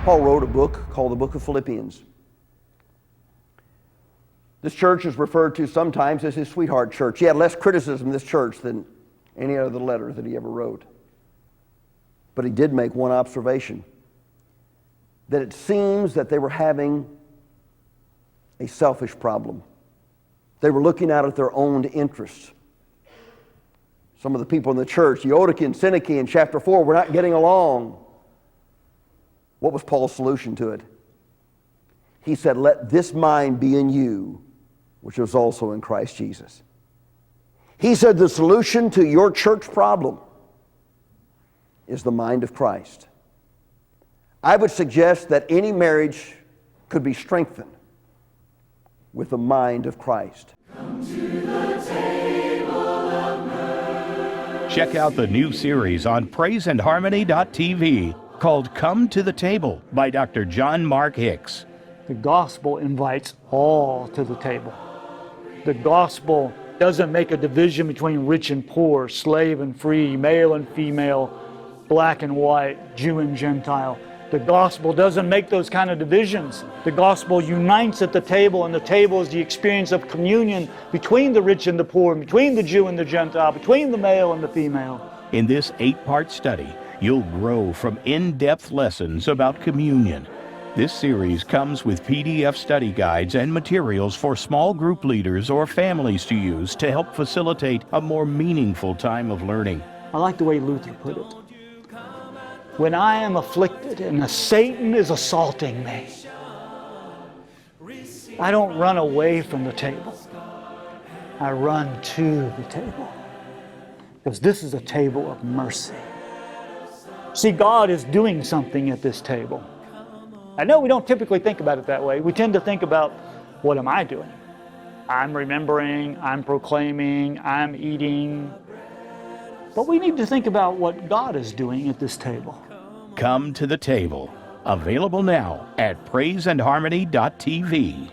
Paul wrote a book called the Book of Philippians. This church is referred to sometimes as his sweetheart church. He had less criticism of this church than any other letter that he ever wrote. But he did make one observation, that it seems that they were having a selfish problem. They were looking out at their own interests. Some of the people in the church, Euodia and Syntyche in chapter 4, were not getting along. What was Paul's solution to it? He said, let this mind be in you, which was also in Christ Jesus. He said the solution to your church problem is the mind of Christ. I would suggest that any marriage could be strengthened with the mind of Christ. Come to the table of mercy. Check out the new series on praiseandharmony.tv called Come to the Table by Dr. John Mark Hicks. The gospel invites all to the table. The gospel doesn't make a division between rich and poor, slave and free, male and female, black and white, Jew and Gentile. The gospel doesn't make those kind of divisions. The gospel unites at the table, and the table is the experience of communion between the rich and the poor, between the Jew and the Gentile, between the male and the female. In this 8-part study, you'll grow from in-depth lessons about communion. This series comes with PDF study guides and materials for small group leaders or families to use to help facilitate a more meaningful time of learning. I like the way Luther put it. When I am afflicted and Satan is assaulting me, I don't run away from the table. I run to the table. Because this is a table of mercy. See, God is doing something at this table. I know we don't typically think about it that way. We tend to think about, what am I doing? I'm remembering, I'm proclaiming, I'm eating. But we need to think about what God is doing at this table. Come to the Table. Available now at praiseandharmony.tv.